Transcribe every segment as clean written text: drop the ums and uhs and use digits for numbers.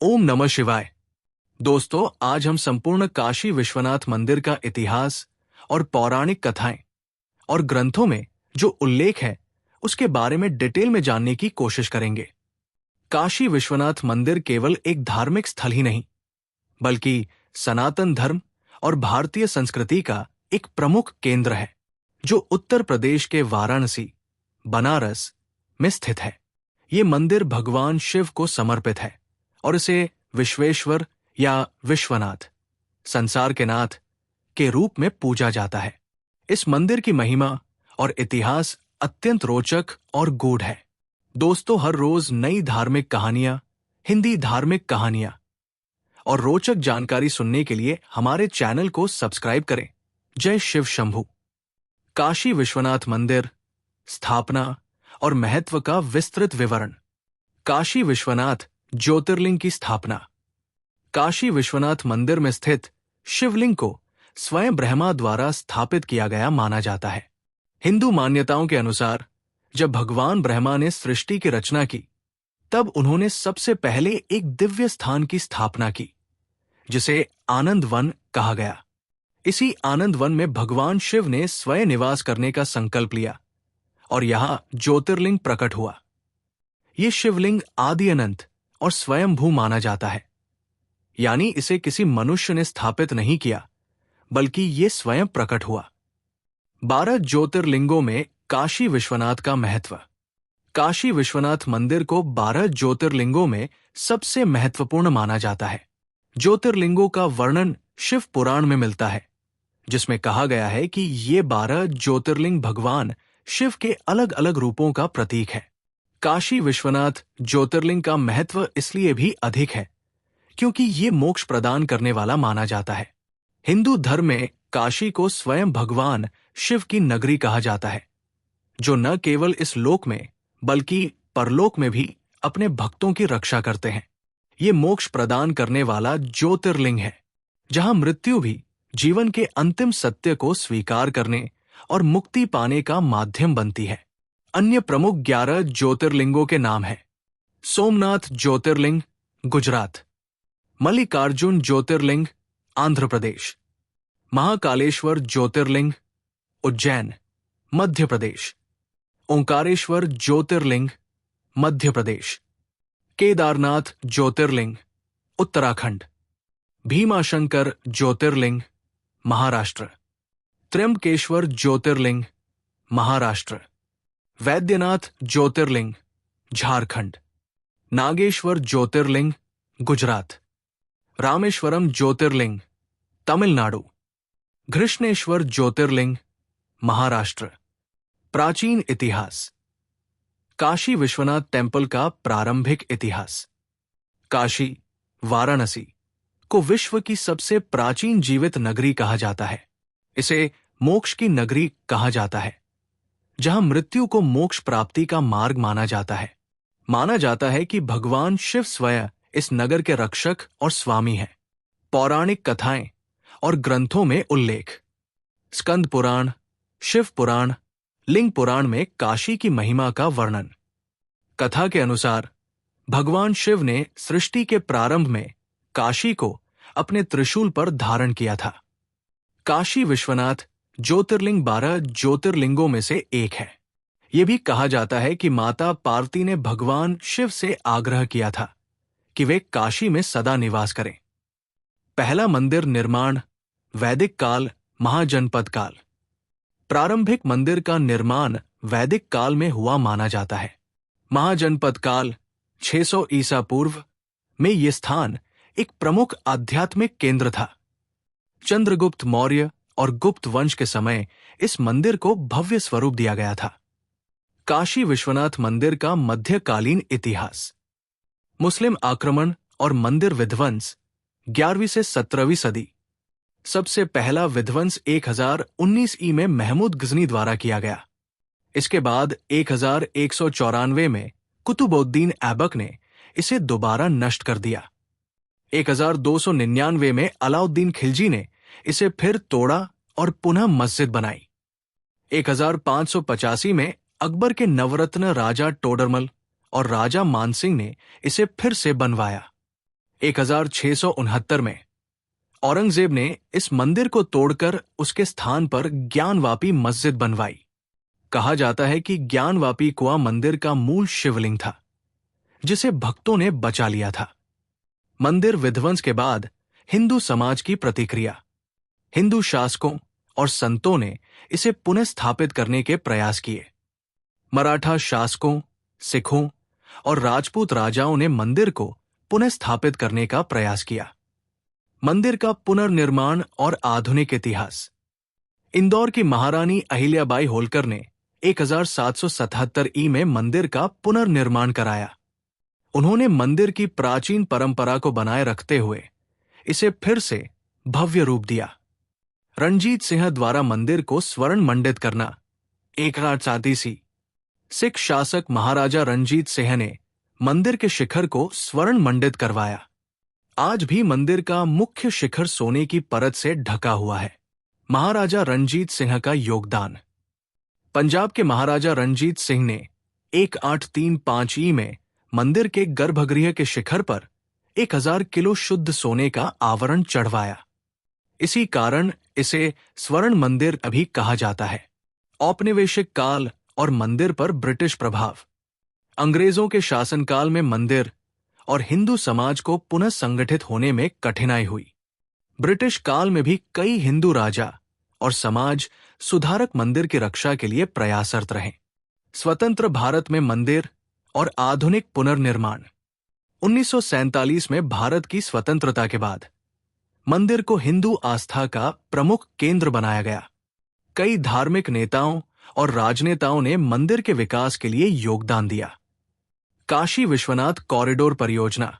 ओम नमः शिवाय। दोस्तों, आज हम संपूर्ण काशी विश्वनाथ मंदिर का इतिहास और पौराणिक कथाएं और ग्रंथों में जो उल्लेख है उसके बारे में डिटेल में जानने की कोशिश करेंगे। काशी विश्वनाथ मंदिर केवल एक धार्मिक स्थल ही नहीं, बल्कि सनातन धर्म और भारतीय संस्कृति का एक प्रमुख केंद्र है, जो उत्तर प्रदेश के वाराणसी, बनारस में स्थित है। ये मंदिर भगवान शिव को समर्पित है और इसे विश्वेश्वर या विश्वनाथ, संसार के नाथ के रूप में पूजा जाता है। इस मंदिर की महिमा और इतिहास अत्यंत रोचक और गूढ़ है। दोस्तों, हर रोज नई धार्मिक कहानियां, हिंदी धार्मिक कहानियां और रोचक जानकारी सुनने के लिए हमारे चैनल को सब्सक्राइब करें। जय शिव शंभू। काशी विश्वनाथ मंदिर, स्थापना और महत्व का विस्तृत विवरण। काशी विश्वनाथ ज्योतिर्लिंग की स्थापना। काशी विश्वनाथ मंदिर में स्थित शिवलिंग को स्वयं ब्रह्मा द्वारा स्थापित किया गया माना जाता है। हिंदू मान्यताओं के अनुसार जब भगवान ब्रह्मा ने सृष्टि की रचना की, तब उन्होंने सबसे पहले एक दिव्य स्थान की स्थापना की, जिसे आनंद वन कहा गया। इसी आनंद वन में भगवान शिव ने स्वयं निवास करने का संकल्प लिया और यहां ज्योतिर्लिंग प्रकट हुआ। ये शिवलिंग आदि अनंत और स्वयंभू माना जाता है, यानी इसे किसी मनुष्य ने स्थापित नहीं किया, बल्कि ये स्वयं प्रकट हुआ। 12 ज्योतिर्लिंगों में काशी विश्वनाथ का महत्व। काशी विश्वनाथ मंदिर को 12 ज्योतिर्लिंगों में सबसे महत्वपूर्ण माना जाता है। ज्योतिर्लिंगों का वर्णन शिव पुराण में मिलता है, जिसमें कहा गया है कि ये 12 ज्योतिर्लिंग भगवान शिव के अलग अलग रूपों का प्रतीक है। काशी विश्वनाथ ज्योतिर्लिंग का महत्व इसलिए भी अधिक है क्योंकि ये मोक्ष प्रदान करने वाला माना जाता है। हिंदू धर्म में काशी को स्वयं भगवान शिव की नगरी कहा जाता है, जो न केवल इस लोक में बल्कि परलोक में भी अपने भक्तों की रक्षा करते हैं। ये मोक्ष प्रदान करने वाला ज्योतिर्लिंग है, जहां मृत्यु भी जीवन के अंतिम सत्य को स्वीकार करने और मुक्ति पाने का माध्यम बनती है। अन्य प्रमुख 11 ज्योतिर्लिंगों के नाम हैं: सोमनाथ ज्योतिर्लिंग, गुजरात; मल्लिकार्जुन ज्योतिर्लिंग, आंध्र प्रदेश; महाकालेश्वर ज्योतिर्लिंग, उज्जैन, मध्य प्रदेश; ओंकारेश्वर ज्योतिर्लिंग, मध्य प्रदेश; केदारनाथ ज्योतिर्लिंग, उत्तराखंड; भीमाशंकर ज्योतिर्लिंग, महाराष्ट्र; त्र्यंबकेश्वर ज्योतिर्लिंग, महाराष्ट्र; वैद्यनाथ ज्योतिर्लिंग, झारखंड; नागेश्वर ज्योतिर्लिंग, गुजरात; रामेश्वरम ज्योतिर्लिंग, तमिलनाडु; घृष्णेश्वर ज्योतिर्लिंग, महाराष्ट्र। प्राचीन इतिहास। काशी विश्वनाथ टेम्पल का प्रारंभिक इतिहास। काशी, वाराणसी को विश्व की सबसे प्राचीन जीवित नगरी कहा जाता है। इसे मोक्ष की नगरी कहा जाता है, जहां मृत्यु को मोक्ष प्राप्ति का मार्ग माना जाता है। माना जाता है कि भगवान शिव स्वयं इस नगर के रक्षक और स्वामी हैं। पौराणिक कथाएं और ग्रंथों में उल्लेख। स्कंद पुराण, शिव पुराण, लिंग पुराण में काशी की महिमा का वर्णन। कथा के अनुसार भगवान शिव ने सृष्टि के प्रारंभ में काशी को अपने त्रिशूल पर धारण किया था। काशी विश्वनाथ ज्योतिर्लिंग 12 ज्योतिर्लिंगों में से एक है। यह भी कहा जाता है कि माता पार्वती ने भगवान शिव से आग्रह किया था कि वे काशी में सदा निवास करें। पहला मंदिर निर्माण वैदिक काल, महाजनपद काल। प्रारंभिक मंदिर का निर्माण वैदिक काल में हुआ माना जाता है। महाजनपद काल 600 ईसा पूर्व में यह स्थान एक प्रमुख आध्यात्मिक केंद्र था। चंद्रगुप्त मौर्य और गुप्त वंश के समय इस मंदिर को भव्य स्वरूप दिया गया था। काशी विश्वनाथ मंदिर का मध्यकालीन इतिहास। मुस्लिम आक्रमण और मंदिर विध्वंस 11वीं से 17वीं सदी। सबसे पहला विध्वंस 1019 ई में महमूद गजनी द्वारा किया गया। इसके बाद 1194 में कुतुबुद्दीन ऐबक ने इसे दोबारा नष्ट कर दिया। 1299 में अलाउद्दीन खिलजी ने इसे फिर तोड़ा और पुनः मस्जिद बनाई। 1585 में अकबर के नवरत्न राजा टोडरमल और राजा मानसिंह ने इसे फिर से बनवाया। 1669 में औरंगजेब ने इस मंदिर को तोड़कर उसके स्थान पर ज्ञानवापी मस्जिद बनवाई। कहा जाता है कि ज्ञानवापी कुआं मंदिर का मूल शिवलिंग था, जिसे भक्तों ने बचा लिया था। मंदिर विध्वंस के बाद हिंदू समाज की प्रतिक्रिया, हिंदू शासकों और संतों ने इसे पुनः स्थापित करने के प्रयास किए। मराठा शासकों, सिखों और राजपूत राजाओं ने मंदिर को पुनः स्थापित करने का प्रयास किया। मंदिर का पुनर्निर्माण और आधुनिक इतिहास। इंदौर की महारानी अहिल्याबाई होलकर ने 1777 में मंदिर का पुनर्निर्माण कराया। उन्होंने मंदिर की प्राचीन परंपरा को बनाए रखते हुए इसे फिर से भव्य रूप दिया। रणजीत सिंह द्वारा मंदिर को स्वर्ण मंडित करना। 1837 सिख शासक महाराजा रणजीत सिंह ने मंदिर के शिखर को स्वर्ण मंडित करवाया। आज भी मंदिर का मुख्य शिखर सोने की परत से ढका हुआ है। महाराजा रणजीत सिंह का योगदान। पंजाब के महाराजा रणजीत सिंह ने 1835 में मंदिर के गर्भगृह के शिखर पर 1000 किलो शुद्ध सोने का आवरण चढ़वाया। इसी कारण इसे स्वर्ण मंदिर अभी कहा जाता है। औपनिवेशिक काल और मंदिर पर ब्रिटिश प्रभाव। अंग्रेजों के शासनकाल में मंदिर और हिंदू समाज को पुनः संगठित होने में कठिनाई हुई। ब्रिटिश काल में भी कई हिंदू राजा और समाज सुधारक मंदिर की रक्षा के लिए प्रयासरत रहे। स्वतंत्र भारत में मंदिर और आधुनिक पुनर्निर्माण। 1947 में भारत की स्वतंत्रता के बाद मंदिर को हिंदू आस्था का प्रमुख केंद्र बनाया गया। कई धार्मिक नेताओं और राजनेताओं ने मंदिर के विकास के लिए योगदान दिया। काशी विश्वनाथ कॉरिडोर परियोजना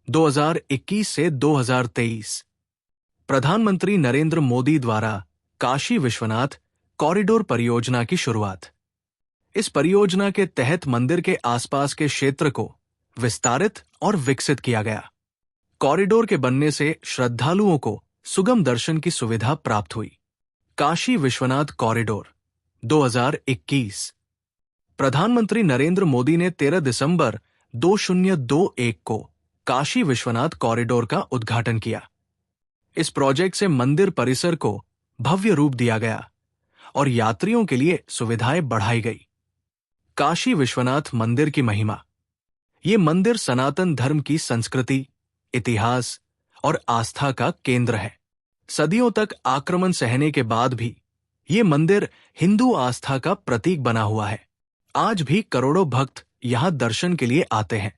2021 से 2023। प्रधानमंत्री नरेंद्र मोदी द्वारा काशी विश्वनाथ कॉरिडोर परियोजना की शुरुआत। इस परियोजना के तहत मंदिर के आसपास के क्षेत्र को विस्तारित और विकसित किया गया। कॉरिडोर के बनने से श्रद्धालुओं को सुगम दर्शन की सुविधा प्राप्त हुई। काशी विश्वनाथ कॉरिडोर 2021। प्रधानमंत्री नरेंद्र मोदी ने 13 दिसंबर 2021 को काशी विश्वनाथ कॉरिडोर का उद्घाटन किया। इस प्रोजेक्ट से मंदिर परिसर को भव्य रूप दिया गया और यात्रियों के लिए सुविधाएं बढ़ाई गई। काशी विश्वनाथ मंदिर की महिमा। ये मंदिर सनातन धर्म की संस्कृति, इतिहास और आस्था का केंद्र है। सदियों तक आक्रमण सहने के बाद भी ये मंदिर हिंदू आस्था का प्रतीक बना हुआ है। आज भी करोड़ों भक्त यहां दर्शन के लिए आते हैं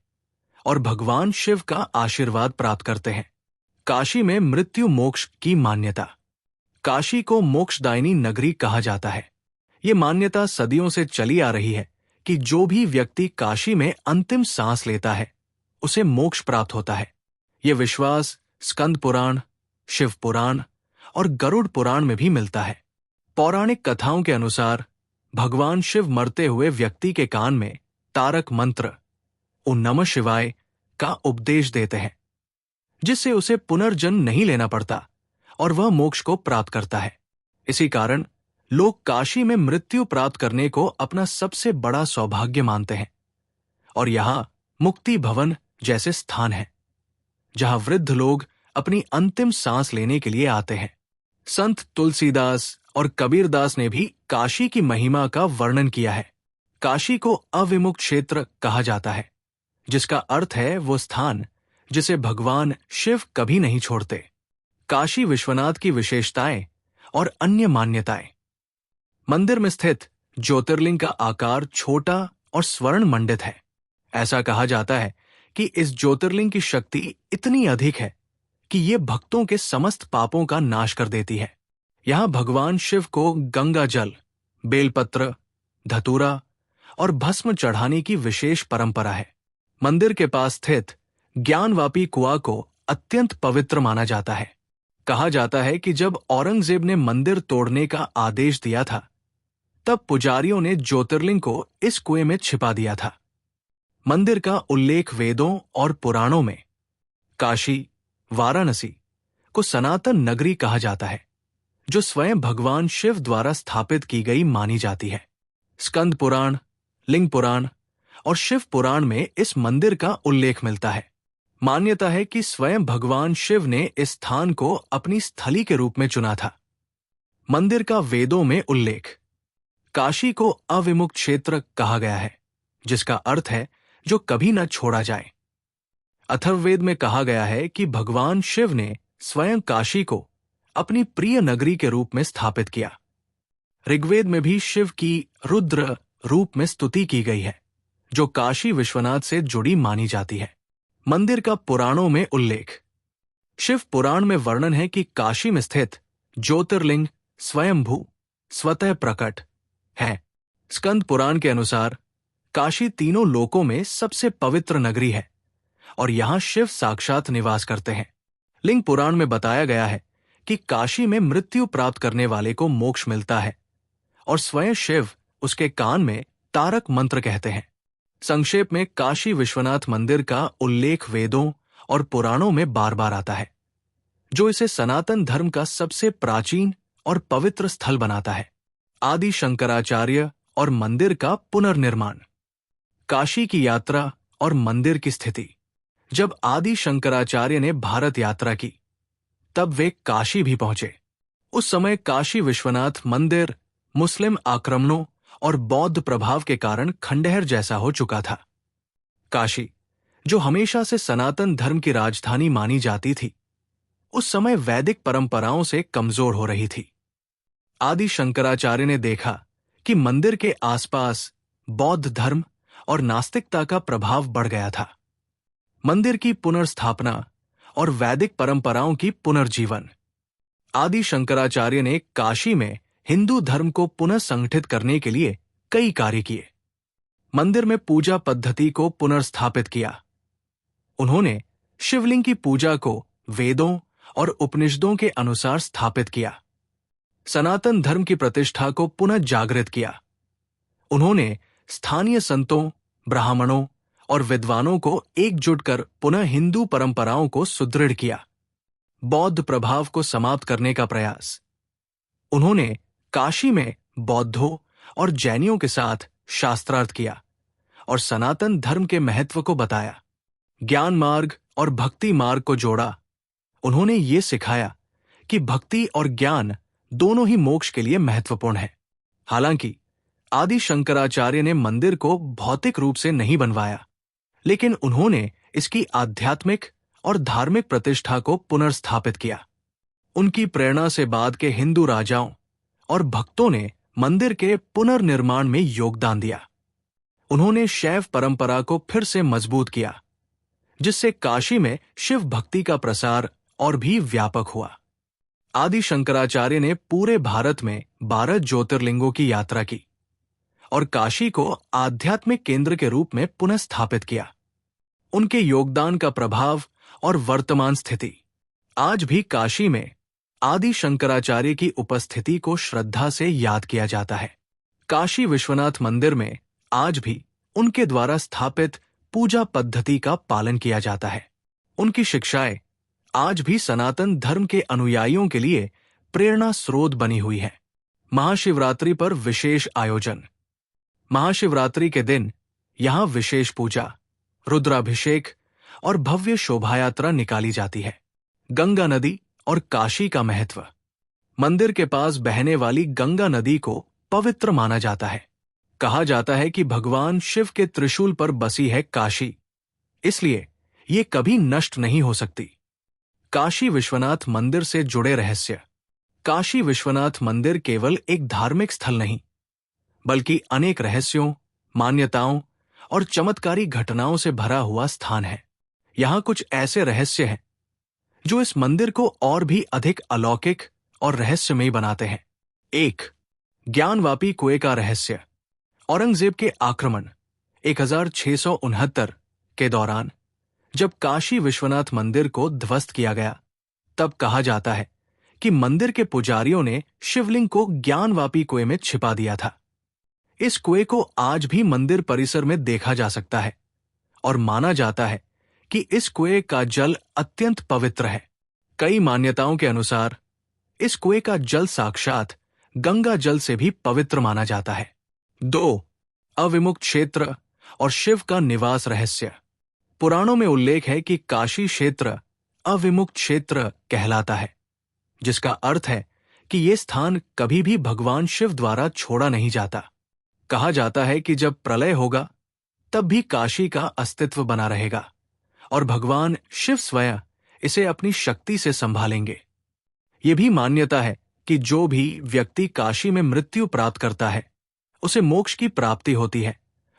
और भगवान शिव का आशीर्वाद प्राप्त करते हैं। काशी में मृत्यु मोक्ष की मान्यता। काशी को मोक्षदायिनी नगरी कहा जाता है। ये मान्यता सदियों से चली आ रही है कि जो भी व्यक्ति काशी में अंतिम सांस लेता है उसे मोक्ष प्राप्त होता है। ये विश्वास स्कंद पुराण, शिव पुराण और गरुड़ पुराण में भी मिलता है। पौराणिक कथाओं के अनुसार भगवान शिव मरते हुए व्यक्ति के कान में तारक मंत्र ओम नमः शिवाय का उपदेश देते हैं, जिससे उसे पुनर्जन्म नहीं लेना पड़ता और वह मोक्ष को प्राप्त करता है। इसी कारण लोग काशी में मृत्यु प्राप्त करने को अपना सबसे बड़ा सौभाग्य मानते हैं और यहां मुक्ति भवन जैसे स्थान हैं, जहां वृद्ध लोग अपनी अंतिम सांस लेने के लिए आते हैं। संत तुलसीदास और कबीरदास ने भी काशी की महिमा का वर्णन किया है। काशी को अविमुक्त क्षेत्र कहा जाता है, जिसका अर्थ है वो स्थान जिसे भगवान शिव कभी नहीं छोड़ते। काशी विश्वनाथ की विशेषताएं और अन्य मान्यताएं। मंदिर में स्थित ज्योतिर्लिंग का आकार छोटा और स्वर्ण मंडित है। ऐसा कहा जाता है कि इस ज्योतिर्लिंग की शक्ति इतनी अधिक है कि ये भक्तों के समस्त पापों का नाश कर देती है। यहां भगवान शिव को गंगा जल, बेलपत्र, धतूरा और भस्म चढ़ाने की विशेष परंपरा है। मंदिर के पास स्थित ज्ञानवापी कुआं को अत्यंत पवित्र माना जाता है। कहा जाता है कि जब औरंगजेब ने मंदिर तोड़ने का आदेश दिया था, तब पुजारियों ने ज्योतिर्लिंग को इस कुएं में छिपा दिया था। मंदिर का उल्लेख वेदों और पुराणों में। काशी, वाराणसी को सनातन नगरी कहा जाता है, जो स्वयं भगवान शिव द्वारा स्थापित की गई मानी जाती है। स्कंद पुराण, लिंग पुराण और शिव पुराण में इस मंदिर का उल्लेख मिलता है। मान्यता है कि स्वयं भगवान शिव ने इस स्थान को अपनी स्थली के रूप में चुना था। मंदिर का वेदों में उल्लेख। काशी को अविमुक्त क्षेत्र कहा गया है, जिसका अर्थ है जो कभी न छोड़ा जाए। अथर्ववेद में कहा गया है कि भगवान शिव ने स्वयं काशी को अपनी प्रिय नगरी के रूप में स्थापित किया। ऋग्वेद में भी शिव की रुद्र रूप में स्तुति की गई है, जो काशी विश्वनाथ से जुड़ी मानी जाती है। मंदिर का पुराणों में उल्लेख। शिव पुराण में वर्णन है कि काशी में स्थित ज्योतिर्लिंग स्वयंभू स्वतः प्रकट है। स्कंद पुराण के अनुसार काशी तीनों लोकों में सबसे पवित्र नगरी है और यहां शिव साक्षात निवास करते हैं। लिंग पुराण में बताया गया है कि काशी में मृत्यु प्राप्त करने वाले को मोक्ष मिलता है और स्वयं शिव उसके कान में तारक मंत्र कहते हैं। संक्षेप में काशी विश्वनाथ मंदिर का उल्लेख वेदों और पुराणों में बार बार आता है, जो इसे सनातन धर्म का सबसे प्राचीन और पवित्र स्थल बनाता है। आदि शंकराचार्य और मंदिर का पुनर्निर्माण। काशी की यात्रा और मंदिर की स्थिति। जब आदि शंकराचार्य ने भारत यात्रा की, तब वे काशी भी पहुंचे। उस समय काशी विश्वनाथ मंदिर मुस्लिम आक्रमणों और बौद्ध प्रभाव के कारण खंडहर जैसा हो चुका था। काशी, जो हमेशा से सनातन धर्म की राजधानी मानी जाती थी, उस समय वैदिक परंपराओं से कमजोर हो रही थी। आदि शंकराचार्य ने देखा कि मंदिर के आसपास बौद्ध धर्म और नास्तिकता का प्रभाव बढ़ गया था। मंदिर की पुनर्स्थापना और वैदिक परंपराओं की पुनर्जीवन। आदि शंकराचार्य ने काशी में हिंदू धर्म को पुनः संगठित करने के लिए कई कार्य किए। मंदिर में पूजा पद्धति को पुनर्स्थापित किया। उन्होंने शिवलिंग की पूजा को वेदों और उपनिषदों के अनुसार स्थापित किया। सनातन धर्म की प्रतिष्ठा को पुनः जागृत किया। उन्होंने स्थानीय संतों, ब्राह्मणों और विद्वानों को एकजुट कर पुनः हिंदू परंपराओं को सुदृढ़ किया। बौद्ध प्रभाव को समाप्त करने का प्रयास। उन्होंने काशी में बौद्धों और जैनियों के साथ शास्त्रार्थ किया और सनातन धर्म के महत्व को बताया। ज्ञान मार्ग और भक्ति मार्ग को जोड़ा। उन्होंने ये सिखाया कि भक्ति और ज्ञान दोनों ही मोक्ष के लिए महत्वपूर्ण है। हालांकि आदि शंकराचार्य ने मंदिर को भौतिक रूप से नहीं बनवाया, लेकिन उन्होंने इसकी आध्यात्मिक और धार्मिक प्रतिष्ठा को पुनर्स्थापित किया। उनकी प्रेरणा से बाद के हिंदू राजाओं और भक्तों ने मंदिर के पुनर्निर्माण में योगदान दिया। उन्होंने शैव परंपरा को फिर से मजबूत किया, जिससे काशी में शिव भक्ति का प्रसार और भी व्यापक हुआ। आदि शंकराचार्य ने पूरे भारत में 12 ज्योतिर्लिंगों की यात्रा की और काशी को आध्यात्मिक केंद्र के रूप में पुनः स्थापित किया। उनके योगदान का प्रभाव और वर्तमान स्थिति। आज भी काशी में आदि शंकराचार्य की उपस्थिति को श्रद्धा से याद किया जाता है। काशी विश्वनाथ मंदिर में आज भी उनके द्वारा स्थापित पूजा पद्धति का पालन किया जाता है। उनकी शिक्षाएं आज भी सनातन धर्म के अनुयायियों के लिए प्रेरणा स्रोत बनी हुई है। महाशिवरात्रि पर विशेष आयोजन। महाशिवरात्रि के दिन यहां विशेष पूजा, रुद्राभिषेक और भव्य शोभायात्रा निकाली जाती है। गंगा नदी और काशी का महत्व। मंदिर के पास बहने वाली गंगा नदी को पवित्र माना जाता है। कहा जाता है कि भगवान शिव के त्रिशूल पर बसी है काशी, इसलिए ये कभी नष्ट नहीं हो सकती। काशी विश्वनाथ मंदिर से जुड़े रहस्य। काशी विश्वनाथ मंदिर केवल एक धार्मिक स्थल नहीं, बल्कि अनेक रहस्यों, मान्यताओं और चमत्कारी घटनाओं से भरा हुआ स्थान है। यहां कुछ ऐसे रहस्य हैं जो इस मंदिर को और भी अधिक अलौकिक और रहस्यमयी बनाते हैं। 1. ज्ञानवापी कुएं का रहस्य। औरंगजेब के आक्रमण 1669 के दौरान जब काशी विश्वनाथ मंदिर को ध्वस्त किया गया, तब कहा जाता है कि मंदिर के पुजारियों ने शिवलिंग को ज्ञानवापी कुएं में छिपा दिया था। इस कुएं को आज भी मंदिर परिसर में देखा जा सकता है और माना जाता है कि इस कुएं का जल अत्यंत पवित्र है। कई मान्यताओं के अनुसार इस कुएं का जल साक्षात गंगा जल से भी पवित्र माना जाता है। 2. अविमुक्त क्षेत्र और शिव का निवास रहस्य। पुराणों में उल्लेख है कि काशी क्षेत्र अविमुक्त क्षेत्र कहलाता है, जिसका अर्थ है कि यह स्थान कभी भी भगवान शिव द्वारा छोड़ा नहीं जाता। कहा जाता है कि जब प्रलय होगा तब भी काशी का अस्तित्व बना रहेगा और भगवान शिव स्वयं इसे अपनी शक्ति से संभालेंगे। यह भी मान्यता है कि जो भी व्यक्ति काशी में मृत्यु प्राप्त करता है उसे मोक्ष की प्राप्ति होती है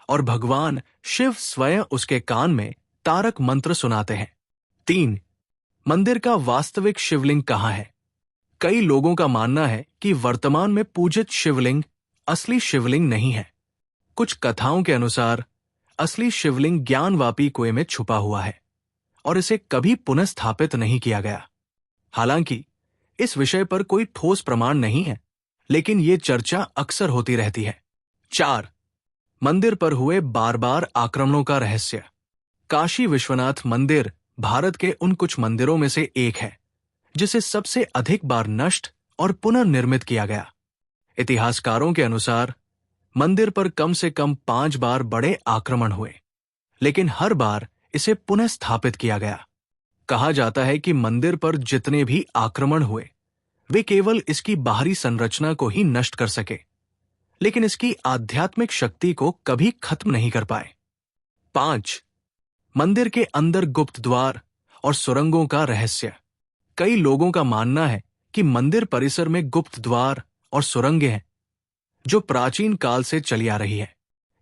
और भगवान शिव स्वयं उसके कान में तारक मंत्र सुनाते हैं। 3. मंदिर का वास्तविक शिवलिंग कहाँ है? कई लोगों का मानना है कि वर्तमान में पूजित शिवलिंग असली शिवलिंग नहीं है। कुछ कथाओं के अनुसार असली शिवलिंग ज्ञानवापी कुएं में छुपा हुआ है और इसे कभी पुनः नहीं किया गया। हालांकि इस विषय पर कोई ठोस प्रमाण नहीं है, लेकिन ये चर्चा अक्सर होती रहती है। 4. मंदिर पर हुए बार बार आक्रमणों का रहस्य। काशी विश्वनाथ मंदिर भारत के उन कुछ मंदिरों में से एक है जिसे सबसे अधिक बार नष्ट और पुनर्निर्मित किया गया। इतिहासकारों के अनुसार मंदिर पर कम से कम 5 बार बड़े आक्रमण हुए, लेकिन हर बार इसे पुनः स्थापित किया गया। कहा जाता है कि मंदिर पर जितने भी आक्रमण हुए वे केवल इसकी बाहरी संरचना को ही नष्ट कर सके, लेकिन इसकी आध्यात्मिक शक्ति को कभी खत्म नहीं कर पाए। 5. मंदिर के अंदर गुप्त द्वार और सुरंगों का रहस्य। कई लोगों का मानना है कि मंदिर परिसर में गुप्त द्वार और सुरंगें हैं जो प्राचीन काल से चली आ रही है।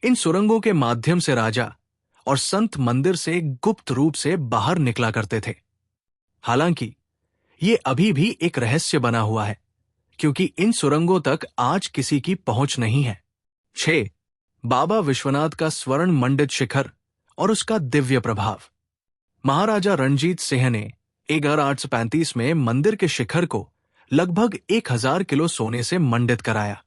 इन सुरंगों के माध्यम से राजा और संत मंदिर से गुप्त रूप से बाहर निकला करते थे। हालांकि ये अभी भी एक रहस्य बना हुआ है, क्योंकि इन सुरंगों तक आज किसी की पहुंच नहीं है। 6. बाबा विश्वनाथ का स्वर्ण मंडित शिखर और उसका दिव्य प्रभाव। महाराजा रणजीत सिंह ने 1835 में मंदिर के शिखर को लगभग 1000 किलो सोने से मंडित कराया।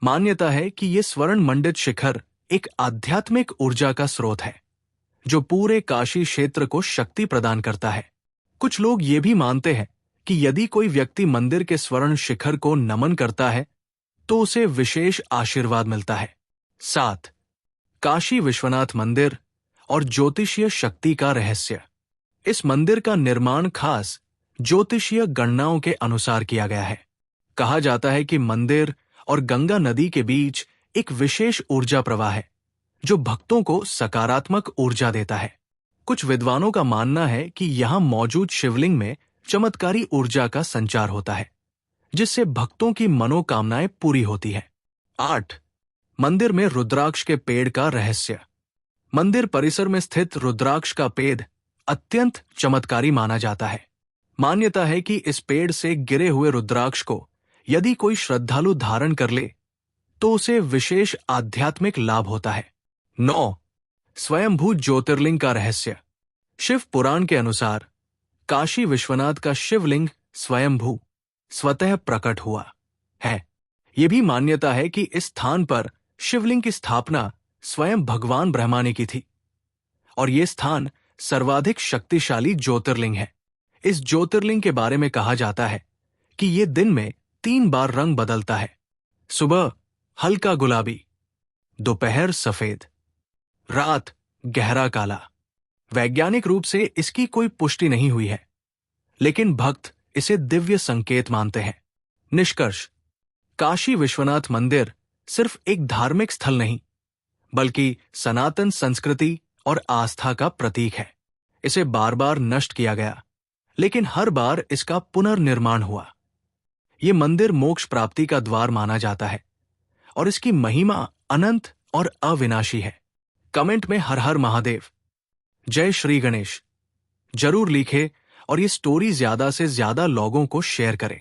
मान्यता है कि यह स्वर्ण मंडित शिखर एक आध्यात्मिक ऊर्जा का स्रोत है जो पूरे काशी क्षेत्र को शक्ति प्रदान करता है। कुछ लोग ये भी मानते हैं कि यदि कोई व्यक्ति मंदिर के स्वर्ण शिखर को नमन करता है तो उसे विशेष आशीर्वाद मिलता है। 7. काशी विश्वनाथ मंदिर और ज्योतिषीय शक्ति का रहस्य। इस मंदिर का निर्माण खास ज्योतिषीय गणनाओं के अनुसार किया गया है। कहा जाता है कि मंदिर और गंगा नदी के बीच एक विशेष ऊर्जा प्रवाह है जो भक्तों को सकारात्मक ऊर्जा देता है। कुछ विद्वानों का मानना है कि यहां मौजूद शिवलिंग में चमत्कारी ऊर्जा का संचार होता है जिससे भक्तों की मनोकामनाएं पूरी होती है। 8. मंदिर में रुद्राक्ष के पेड़ का रहस्य। मंदिर परिसर में स्थित रुद्राक्ष का पेड़ अत्यंत चमत्कारी माना जाता है। मान्यता है कि इस पेड़ से गिरे हुए रुद्राक्ष को यदि कोई श्रद्धालु धारण कर ले तो उसे विशेष आध्यात्मिक लाभ होता है। 9. स्वयंभू ज्योतिर्लिंग का रहस्य। शिव पुराण के अनुसार काशी विश्वनाथ का शिवलिंग स्वयंभू स्वतः प्रकट हुआ है। यह भी मान्यता है कि इस स्थान पर शिवलिंग की स्थापना स्वयं भगवान ब्रह्मा ने की थी और यह स्थान सर्वाधिक शक्तिशाली ज्योतिर्लिंग है। इस ज्योतिर्लिंग के बारे में कहा जाता है कि यह दिन में 3 बार रंग बदलता है। सुबह हल्का गुलाबी, दोपहर सफेद, रात गहरा काला। वैज्ञानिक रूप से इसकी कोई पुष्टि नहीं हुई है, लेकिन भक्त इसे दिव्य संकेत मानते हैं। निष्कर्ष: काशी विश्वनाथ मंदिर सिर्फ एक धार्मिक स्थल नहीं, बल्कि सनातन संस्कृति और आस्था का प्रतीक है। इसे बार बार नष्ट किया गया, लेकिन हर बार इसका पुनर्निर्माण हुआ। ये मंदिर मोक्ष प्राप्ति का द्वार माना जाता है और इसकी महिमा अनंत और अविनाशी है। कमेंट में हर हर महादेव, जय श्री गणेश जरूर लिखें और ये स्टोरी ज्यादा से ज्यादा लोगों को शेयर करें।